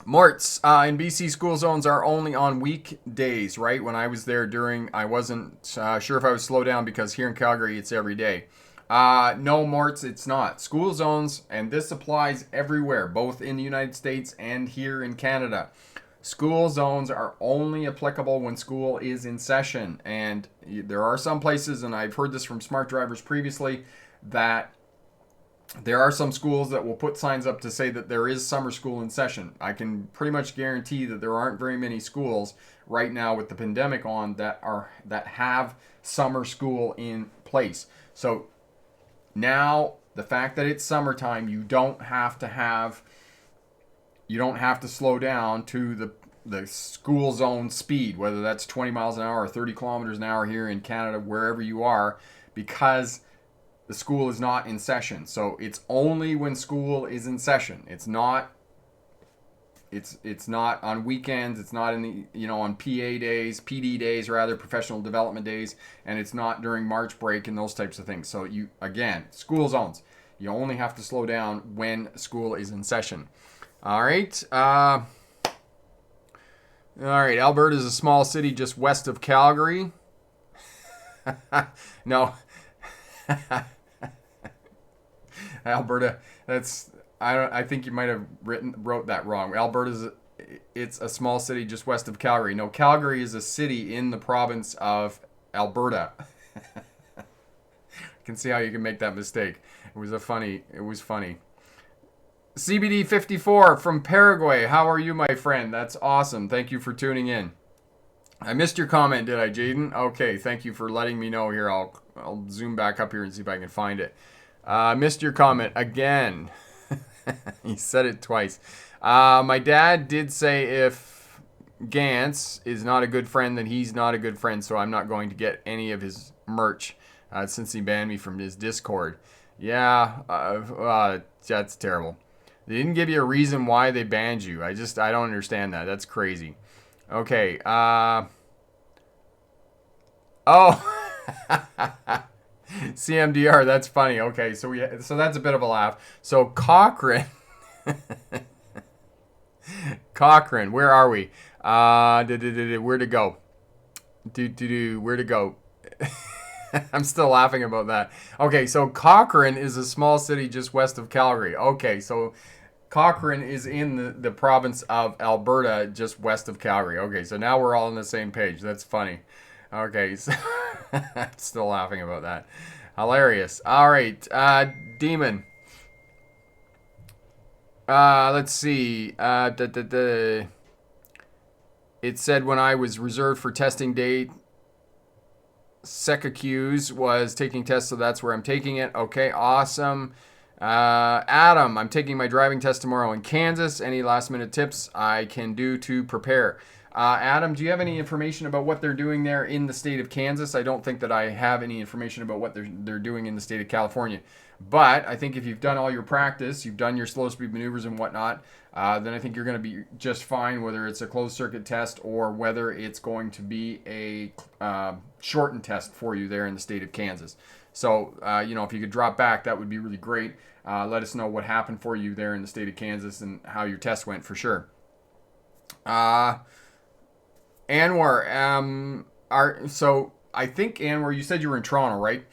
Morts, in BC, school zones are only on weekdays, right? When I was there I wasn't sure if I was slow down, because here in Calgary, it's every day. No, Morts, it's not. School zones, and this applies everywhere, both in the United States and here in Canada. School zones are only applicable when school is in session. And there are some places, and I've heard this from smart drivers previously, that there are some schools that will put signs up to say that there is summer school in session. I can pretty much guarantee that there aren't very many schools right now with the pandemic on that have summer school in place. So now the fact that it's summertime, you don't have to slow down to the school zone speed, whether that's 20 miles an hour or 30 kilometers an hour here in Canada, wherever you are, because the school is not in session. So it's only when school is in session. It's not on weekends. It's not in the on PD days rather, professional development days, and it's not during March break and those types of things. So school zones. You only have to slow down when school is in session. All right. Alberta is a small city just west of Calgary. No. Alberta, I think you might have wrote that wrong. It's a small city just west of Calgary. No, Calgary is a city in the province of Alberta. I can see how you can make that mistake. It was funny. CBD 54 from Paraguay. How are you, my friend? That's awesome. Thank you for tuning in. I missed your comment, did I, Jaden? Okay, thank you for letting me know here. I'll zoom back up here and see if I can find it. Missed your comment again. He said it twice. My dad did say if Gantz is not a good friend, then he's not a good friend, so I'm not going to get any of his merch since he banned me from his Discord. Yeah, that's terrible. They didn't give you a reason why they banned you. I don't understand that. That's crazy. Okay. CMDR, that's funny. Okay, so that's a bit of a laugh. So Cochrane, where are we? Where to go? Where to go? I'm still laughing about that. Okay, so Cochrane is a small city just west of Calgary. Okay, so Cochrane is in the province of Alberta, just west of Calgary. Okay, so now we're all on the same page. That's funny. Okay, so I'm still laughing about that. Hilarious. All right, Demon. Let's see. It said when I was reserved for testing date, Secacuse was taking tests, so that's where I'm taking it. Okay, awesome. Adam, I'm taking my driving test tomorrow in Kansas. Any last minute tips I can do to prepare? Adam, do you have any information about what they're doing there in the state of Kansas? I don't think that I have any information about what they're doing in the state of California. But I think if you've done all your practice, you've done your slow speed maneuvers and whatnot, then I think you're going to be just fine, whether it's a closed circuit test or whether it's going to be a shortened test for you there in the state of Kansas. So, if you could drop back, that would be really great. Let us know what happened for you there in the state of Kansas and how your test went for sure. Anwar, so I think, Anwar, you said you were in Toronto, right?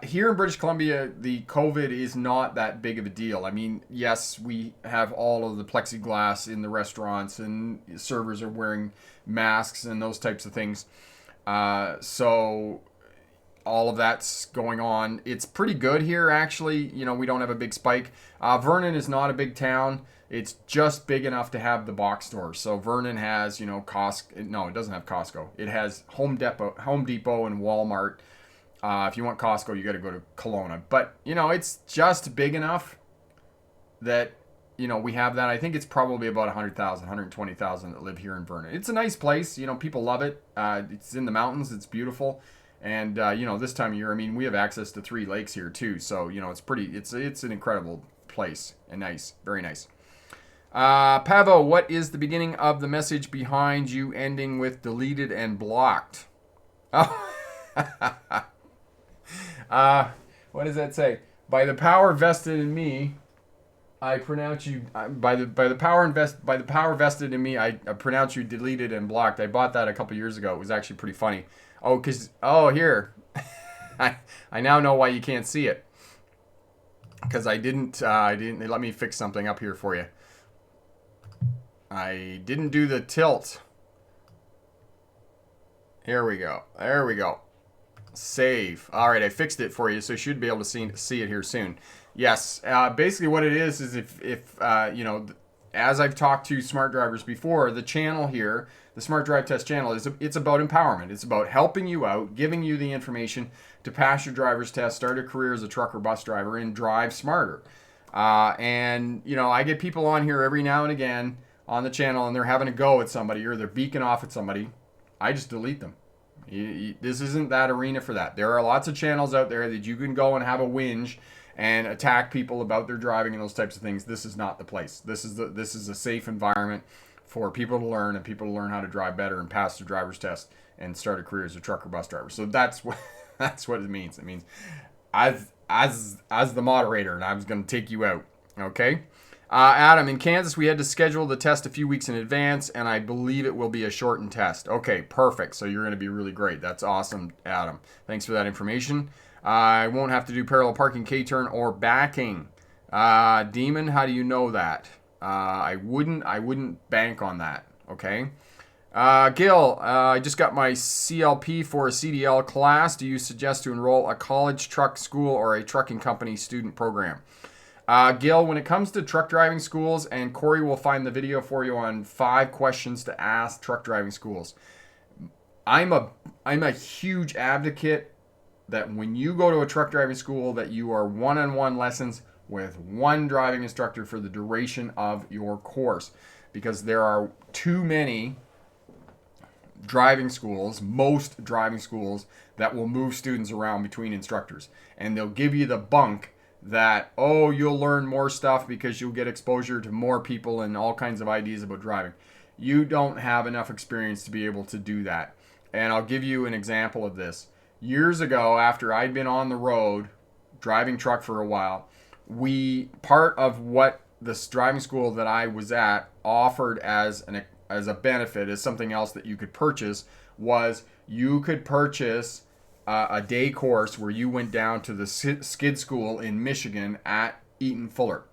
Here in British Columbia, the COVID is not that big of a deal. I mean, yes, we have all of the plexiglass in the restaurants and servers are wearing masks and those types of things. So all of that's going on. It's pretty good here, actually. You know, we don't have a big spike. Vernon is not a big town. It's just big enough to have the box stores. So Vernon has, you know, Costco. No, it doesn't have Costco. It has Home Depot, and Walmart. If you want Costco, you got to go to Kelowna. But, you know, it's just big enough that, you know, we have that. I think it's probably about 100,000, 120,000 that live here in Vernon. It's a nice place. You know, people love it. It's in the mountains. It's beautiful. And, you know, this time of year, I mean, we have access to 3 lakes here too. So, you know, it's an incredible place and nice. Very nice. Pavo, what is the beginning of the message behind you ending with deleted and blocked? Oh. What does that say? By the power vested in me, I pronounce you by the power vested in me. I pronounce you deleted and blocked. I bought that a couple years ago. It was actually pretty funny. Here, I now know why you can't see it. Because I didn't. They let me fix something up here for you. I didn't do the tilt. Here we go. There we go. Save. All right, I fixed it for you, so you should be able to see it here soon. Yes, basically what it is if you know, as I've talked to smart drivers before, the channel here, the Smart Drive Test channel, it's about empowerment. It's about helping you out, giving you the information to pass your driver's test, start a career as a truck or bus driver, and drive smarter. And, you know, I get people on here every now and again on the channel, and they're having a go at somebody or they're beaking off at somebody. I just delete them. This isn't that arena for that. There are lots of channels out there that you can go and have a whinge and attack people about their driving and those types of things. This is not the place. This is a safe environment for people to learn and people to learn how to drive better and pass the driver's test and start a career as a truck or bus driver. So that's what it means. It means as the moderator, and I was going to take you out. Okay. Adam, in Kansas, we had to schedule the test a few weeks in advance, and I believe it will be a shortened test. Okay, perfect. So you're going to be really great. That's awesome, Adam. Thanks for that information. I won't have to do parallel parking, K-turn, or backing. Demon, how do you know that? I wouldn't bank on that. Okay. Gil, I just got my CLP for a CDL class. Do you suggest to enroll a college truck school or a trucking company student program? Gil, when it comes to truck driving schools, and Corey will find the video for you on 5 questions to ask truck driving schools. I'm a huge advocate that when you go to a truck driving school, that you are one-on-one lessons with one driving instructor for the duration of your course, because there are too many driving schools, most driving schools, that will move students around between instructors, and they'll give you the bunk that, oh, you'll learn more stuff because you'll get exposure to more people and all kinds of ideas about driving. You don't have enough experience to be able to do that. And I'll give you an example of this. Years ago, after I'd been on the road driving truck for a while, part of what this driving school that I was at offered as a benefit, as something else that you could purchase, was you could purchase a day course where you went down to the skid school in Michigan at Eaton Fuller,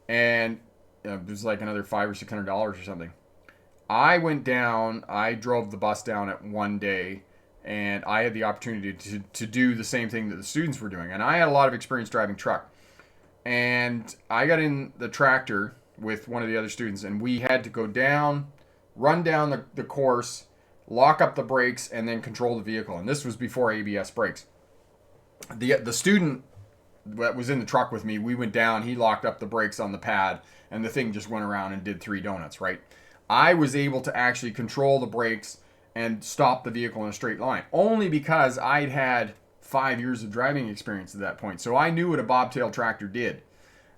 and it was like another $500 or $600 or something. I went down. I drove the bus down at one day, and I had the opportunity to do the same thing that the students were doing. And I had a lot of experience driving truck, and I got in the tractor with one of the other students, and we had to go down, run down the course, lock up the brakes, and then control the vehicle. And this was before ABS brakes. The student that was in the truck with me, we went down, he locked up the brakes on the pad, and the thing just went around and did 3 donuts, right? I was able to actually control the brakes and stop the vehicle in a straight line, only because I'd had 5 years of driving experience at that point. So I knew what a bobtail tractor did.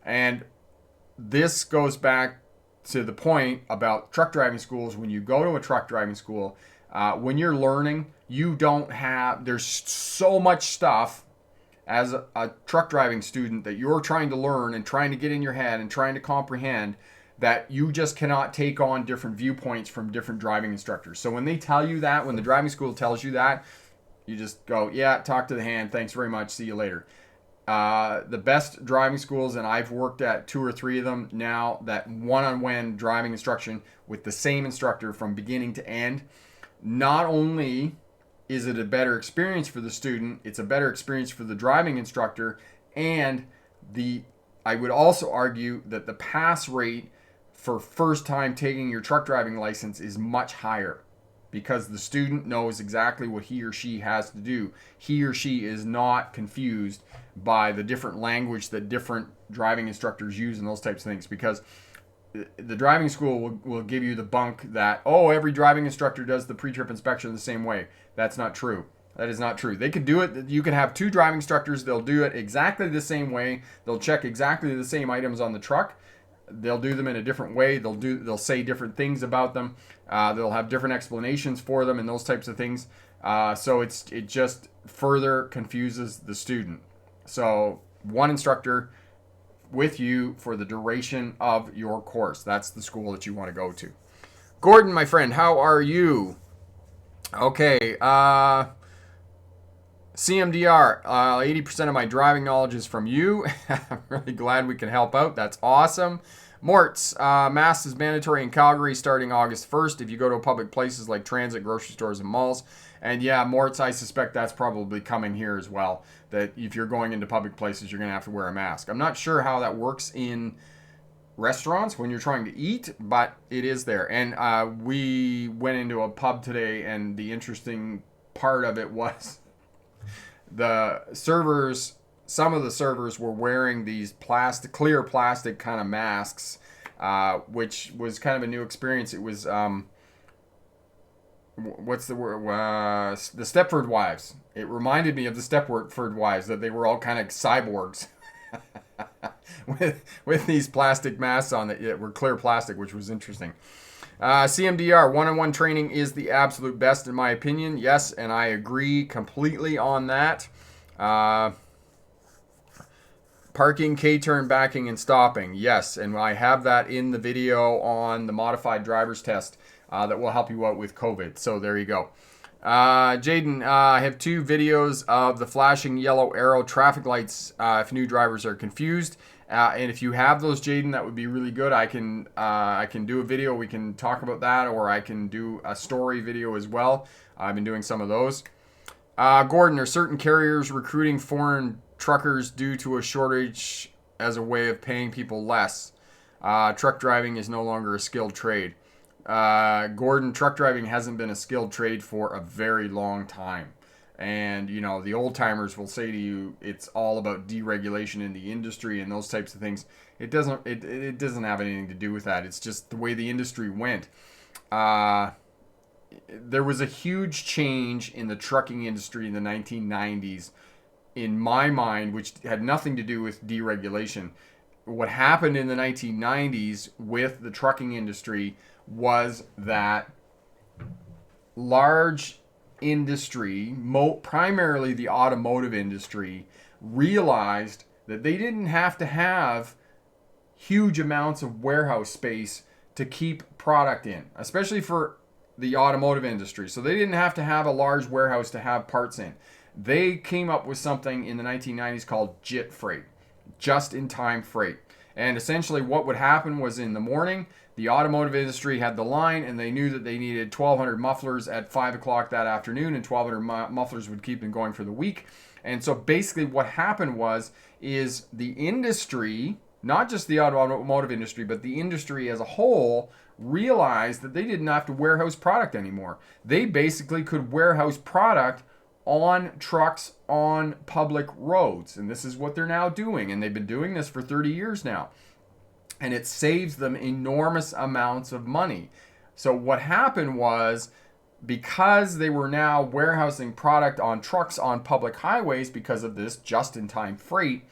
And this goes back to the point about truck driving schools. When you go to a truck driving school, when you're learning, there's so much stuff as a truck driving student that you're trying to learn and trying to get in your head and trying to comprehend, that you just cannot take on different viewpoints from different driving instructors. So when they tell you that, when the driving school tells you that, you just go, yeah, talk to the hand. Thanks very much. See you later. The best driving schools, and I've worked at 2 or 3 of them now, that one-on-one driving instruction with the same instructor from beginning to end, not only is it a better experience for the student? It's a better experience for the driving instructor, and I would also argue that the pass rate for first time taking your truck driving license is much higher because the student knows exactly what he or she has to do. He or she is not confused by the different language that different driving instructors use and those types of things, because the driving school will give you the bunk that, oh, every driving instructor does the pre-trip inspection the same way. That's not true. That is not true. They could do it. You can have two driving instructors. They'll do it exactly the same way. They'll check exactly the same items on the truck. They'll do them in a different way. They'll say different things about them. They'll have different explanations for them and those types of things. So it just further confuses the student. So one instructor with you for the duration of your course. That's the school that you want to go to. Gordon, my friend, how are you? Okay. CMDR, 80% of my driving knowledge is from you. I'm really glad we can help out. That's awesome. Mortz, mask is mandatory in Calgary starting August 1st if you go to public places like transit, grocery stores, and malls. And yeah, Mortz, I suspect that's probably coming here as well, that if you're going into public places, you're going to have to wear a mask. I'm not sure how that works in restaurants when you're trying to eat, but it is there. And we went into a pub today, and the interesting part of it was the servers, some of the servers were wearing these clear plastic kind of masks, which was kind of a new experience. It was, what's the word? The Stepford Wives. It reminded me of the Stepford Wives, that they were all kind of cyborgs with these plastic masks on that were clear plastic, which was interesting. CMDR, one-on-one training is the absolute best in my opinion. Yes, and I agree completely on that. Parking, K-turn, backing, and stopping. Yes, and I have that in the video on the modified driver's test that will help you out with COVID. So there you go. Jaden, I have 2 videos of the flashing yellow arrow traffic lights if new drivers are confused. And if you have those, Jaden, that would be really good. I can do a video. We can talk about that, or I can do a story video as well. I've been doing some of those. Gordon, are certain carriers recruiting foreign truckers due to a shortage as a way of paying people less? Truck driving is no longer a skilled trade. Gordon, truck driving hasn't been a skilled trade for a very long time. And, you know, the old timers will say to you, it's all about deregulation in the industry and those types of things. It doesn't have anything to do with that. It's just the way the industry went. There was a huge change in the trucking industry in the 1990s, in my mind, which had nothing to do with deregulation. What happened in the 1990s with the trucking industry was that large industry, primarily the automotive industry, realized that they didn't have to have huge amounts of warehouse space to keep product in, especially for the automotive industry. So they didn't have to have a large warehouse to have parts in. They came up with something in the 1990s called JIT freight, just-in-time freight. And essentially what would happen was, in the morning, the automotive industry had the line, and they knew that they needed 1,200 mufflers at 5 o'clock that afternoon, and 1,200 mufflers would keep them going for the week. And so basically what happened is the industry, not just the automotive industry, but the industry as a whole, realized that they didn't have to warehouse product anymore. They basically could warehouse product on trucks on public roads. And this is what they're now doing. And they've been doing this for 30 years now. And it saves them enormous amounts of money. So what happened was, because they were now warehousing product on trucks on public highways because of this just-in-time freight,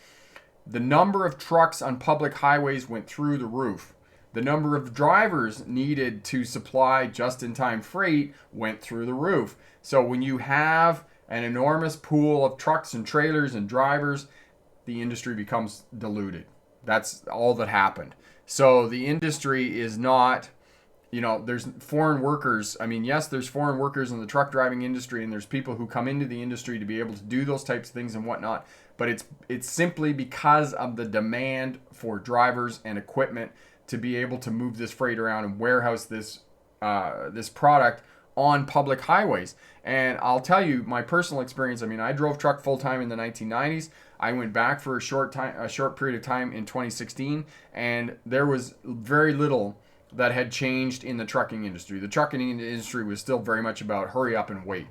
the number of trucks on public highways went through the roof. The number of drivers needed to supply just-in-time freight went through the roof. So when you have an enormous pool of trucks and trailers and drivers, the industry becomes diluted. That's all that happened. So the industry is not, there's foreign workers. I mean, yes, there's foreign workers in the truck driving industry, and there's people who come into the industry to be able to do those types of things and whatnot. But it's simply because of the demand for drivers and equipment to be able to move this freight around and warehouse this product on public highways. And I'll tell you my personal experience. I mean, I drove truck full time in the 1990s. I went back for a short period of time in 2016, and there was very little that had changed in the trucking industry. The trucking industry was still very much about hurry up and wait,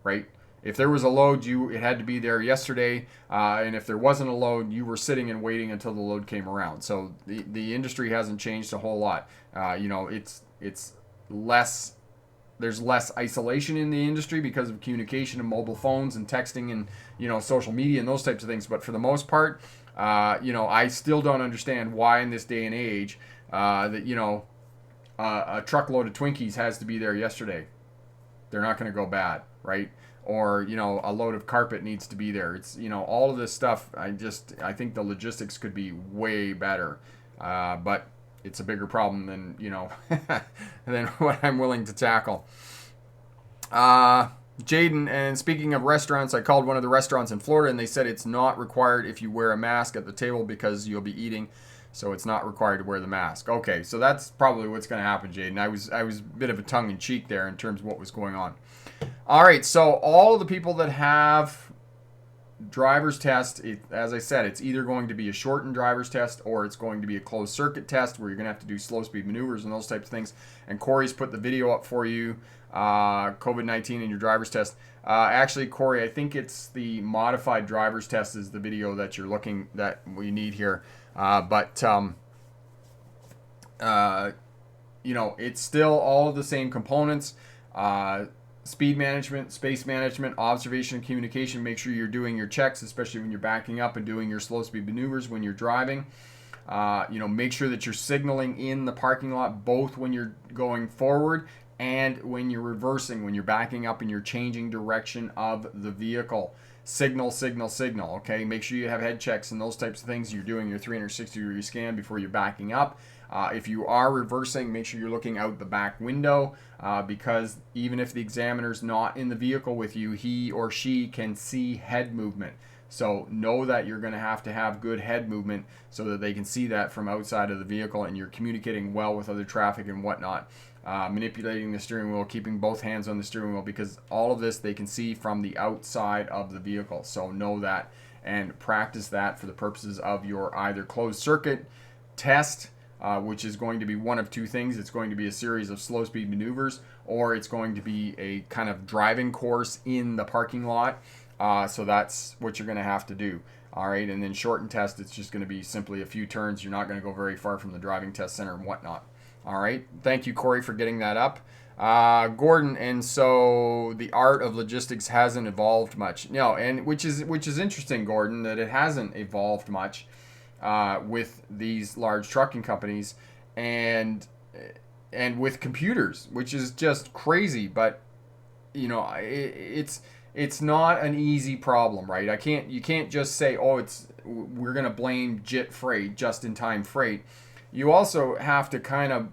right? If there was a load, it had to be there yesterday, and if there wasn't a load, you were sitting and waiting until the load came around. So the industry hasn't changed a whole lot. It's less. There's less isolation in the industry because of communication and mobile phones and texting and social media and those types of things. But for the most part, I still don't understand why in this day and age that a truckload of Twinkies has to be there yesterday. They're not going to go bad, right? Or a load of carpet needs to be there. It's all of this stuff. I think the logistics could be way better, but it's a bigger problem than than what I'm willing to tackle. Jaden, and speaking of restaurants, I called one of the restaurants in Florida, and they said it's not required if you wear a mask at the table because you'll be eating, so it's not required to wear the mask. Okay, so that's probably what's going to happen, Jaden. I was a bit of a tongue in cheek there in terms of what was going on. All right, so all of the people that have driver's test, as I said, it's either going to be a shortened driver's test or it's going to be a closed circuit test where you're going to have to do slow speed maneuvers and those types of things. And Corey's put the video up for you, COVID-19 and your driver's test. Actually, Corey, I think it's the modified driver's test is the video that we need here. It's still all of the same components. Speed management, space management, observation and communication. Make sure you're doing your checks, especially when you're backing up and doing your slow speed maneuvers when you're driving. Make sure that you're signaling in the parking lot both when you're going forward and when you're reversing, when you're backing up and you're changing direction of the vehicle. Signal, signal, signal. Okay, make sure you have head checks and those types of things. You're doing your 360-degree scan before you're backing up. If you are reversing, make sure you're looking out the back window because even if the examiner's not in the vehicle with you, he or she can see head movement. So know that you're going to have good head movement so that they can see that from outside of the vehicle and you're communicating well with other traffic and whatnot. Manipulating the steering wheel, keeping both hands on the steering wheel, because all of this they can see from the outside of the vehicle. So know that and practice that for the purposes of your either closed circuit test, which is going to be one of two things. It's going to be a series of slow speed maneuvers, or it's going to be a kind of driving course in the parking lot. So that's what you're going to have to do. All right, and then shortened test, it's just going to be simply a few turns. You're not going to go very far from the driving test center and whatnot. All right, thank you, Corey, for getting that up. Gordon, and so the art of logistics hasn't evolved much. No, and which is interesting, Gordon, that it hasn't evolved much with these large trucking companies and with computers, which is just crazy. But it's not an easy problem, right? You can't just say, we're gonna blame JIT freight, just in time freight. You also have to kind of,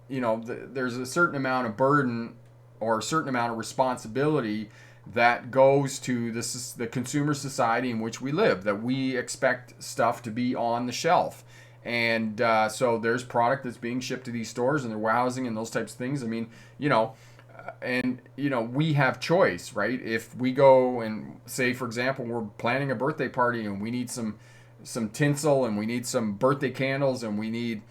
there's a certain amount of burden or a certain amount of responsibility that goes to the consumer society in which we live, that we expect stuff to be on the shelf. And so there's product that's being shipped to these stores and their warehousing and those types of things. I mean, we have choice, right? If we go and say, for example, we're planning a birthday party and we need some tinsel and we need some birthday candles and we need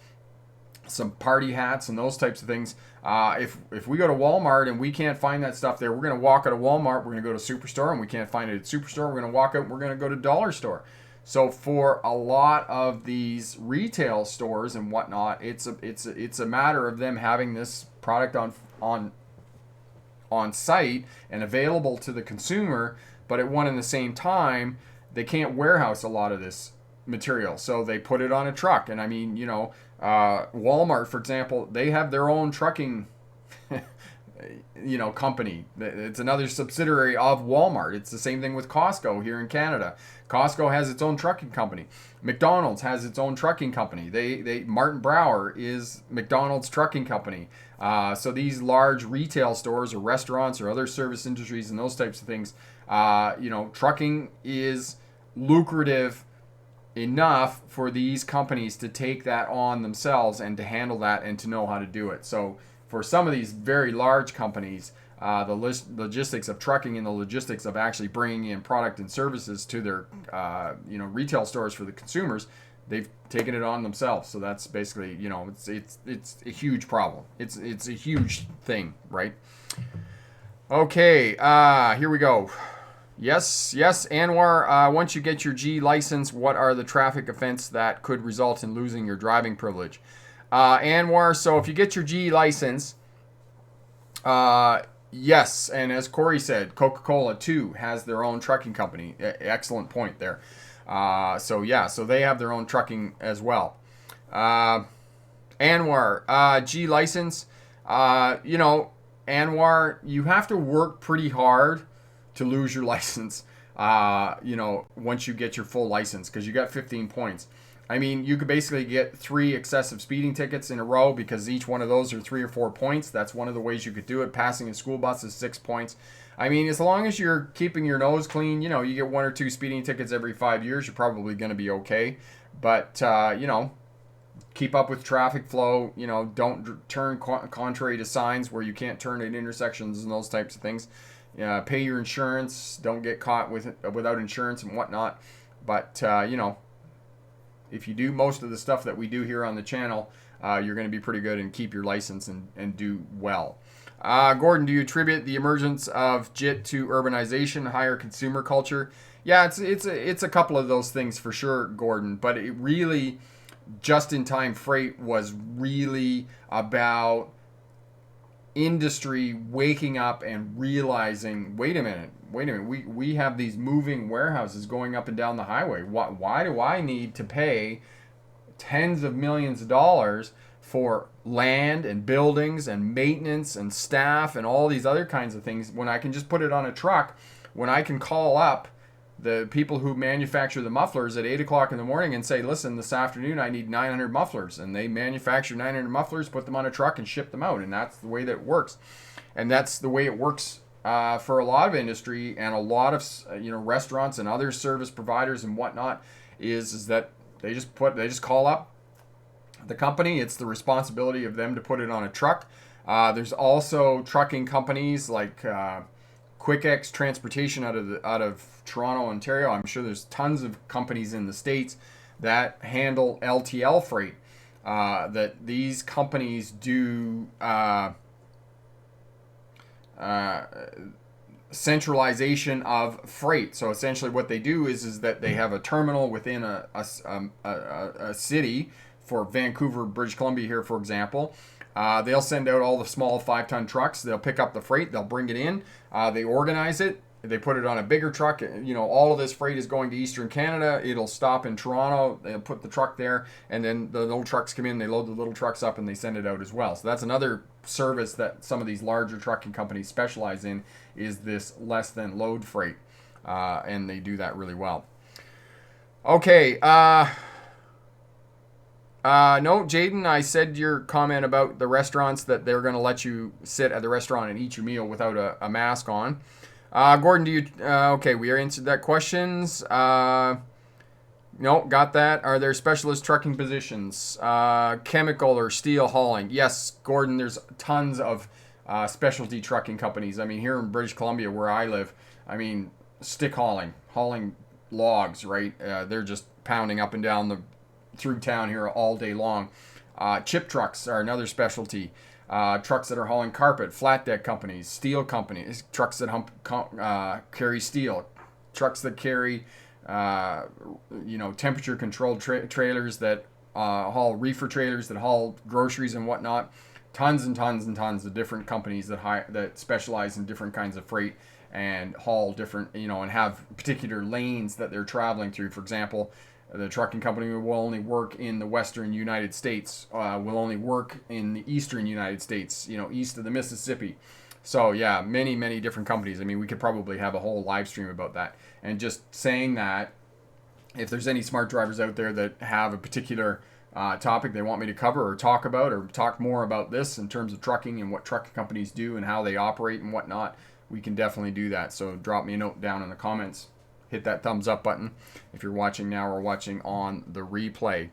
some party hats and those types of things. If we go to Walmart and we can't find that stuff there, we're going to walk out of Walmart, we're going to go to Superstore, and we can't find it at Superstore, we're going to walk out and we're going to go to Dollar Store. So for a lot of these retail stores and whatnot, it's a matter of them having this product on site and available to the consumer, but at one and the same time, they can't warehouse a lot of this material, so they put it on a truck. And I mean, Walmart, for example, they have their own trucking company. It's another subsidiary of Walmart. It's the same thing with Costco here in Canada. Costco has its own trucking company. McDonald's has its own trucking company. Martin Brower is McDonald's trucking company. So these large retail stores or restaurants or other service industries and those types of things, trucking is lucrative enough for these companies to take that on themselves and to handle that and to know how to do it. So for some of these very large companies, the logistics of trucking and the logistics of actually bringing in product and services to their retail stores for the consumers, they've taken it on themselves. So that's basically, it's a huge problem. It's a huge thing, right? Okay, here we go. Yes, Anwar, once you get your G license, what are the traffic offenses that could result in losing your driving privilege? Anwar, so if you get your G license, yes, and as Corey said, Coca-Cola too has their own trucking company. Excellent point there. So they have their own trucking as well. Anwar, G license, Anwar, you have to work pretty hard to lose your license, once you get your full license, because you got 15 points. I mean, you could basically get 3 excessive speeding tickets in a row because each one of those are 3 or 4 points. That's one of the ways you could do it. Passing a school bus is 6 points. I mean, as long as you're keeping your nose clean, you get 1 or 2 speeding tickets every 5 years, you're probably going to be okay. But, keep up with traffic flow. Don't turn contrary to signs where you can't turn at intersections and those types of things. Pay your insurance. Don't get caught without insurance and whatnot. But, if you do most of the stuff that we do here on the channel, you're going to be pretty good and keep your license and do well. Gordon, do you attribute the emergence of JIT to urbanization, higher consumer culture? Yeah, it's a couple of those things for sure, Gordon. But it really, just-in-time freight was really about industry waking up and realizing, wait a minute, we have these moving warehouses going up and down the highway. Why do I need to pay tens of millions of dollars for land and buildings and maintenance and staff and all these other kinds of things when I can just put it on a truck, when I can call up the people who manufacture the mufflers at 8 o'clock in the morning and say, listen, this afternoon I need 900 mufflers. And they manufacture 900 mufflers, put them on a truck and ship them out. And that's the way that it works. And that's the way it works for a lot of industry and a lot of restaurants and other service providers and whatnot, is that they just call up the company. It's the responsibility of them to put it on a truck. There's also trucking companies like QuickX Transportation out of Toronto, Ontario. I'm sure there's tons of companies in the States that handle LTL freight. That these companies do centralization of freight. So essentially what they do is that they have a terminal within a city. For Vancouver, British Columbia here, for example. They'll send out all the small 5-ton trucks. They'll pick up the freight. They'll bring it in. They organize it. They put it on a bigger truck. All of this freight is going to Eastern Canada. It'll stop in Toronto. They'll put the truck there. And then the little trucks come in. They load the little trucks up and they send it out as well. So that's another service that some of these larger trucking companies specialize in, is this less than load freight. And they do that really well. Okay. No, Jaden, I said your comment about the restaurants, that they're going to let you sit at the restaurant and eat your meal without a mask on. Gordon, do you... okay, we answered that questions. No, got that. Are there specialist trucking positions? Chemical or steel hauling? Yes, Gordon, there's tons of specialty trucking companies. I mean, here in British Columbia, where I live, stick hauling logs, right? They're just pounding up and down through town here all day long. Chip trucks are another specialty. Trucks that are hauling carpet, flat deck companies, steel companies, trucks that carry steel, trucks that carry, temperature controlled trailers that haul reefer trailers that haul groceries and whatnot. Tons and tons and tons of different companies that specialize in different kinds of freight and haul different, and have particular lanes that they're traveling through. For example, the trucking company will only work in the western United States, will only work in the eastern United States, east of the Mississippi. So yeah, many, many different companies. I mean, we could probably have a whole live stream about that. And just saying that, if there's any smart drivers out there that have a particular topic they want me to cover or talk about, or talk more about this in terms of trucking and what trucking companies do and how they operate and whatnot, we can definitely do that. So drop me a note down in the comments. Hit that thumbs up button if you're watching now or watching on the replay.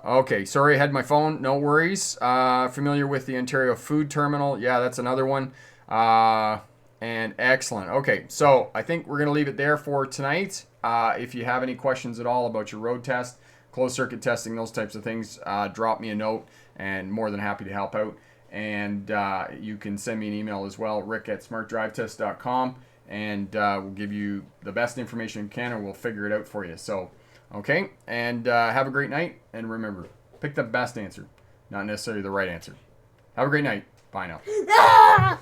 Okay, sorry I had my phone. No worries. Familiar with the Ontario Food Terminal? Yeah, that's another one. And excellent. Okay, so I think we're going to leave it there for tonight. If you have any questions at all about your road test, closed circuit testing, those types of things, drop me a note and more than happy to help out. And you can send me an email as well, rick@smartdrivetest.com, and we'll give you the best information we can and we'll figure it out for you. So, okay, and have a great night. And remember, pick the best answer, not necessarily the right answer. Have a great night. Bye now.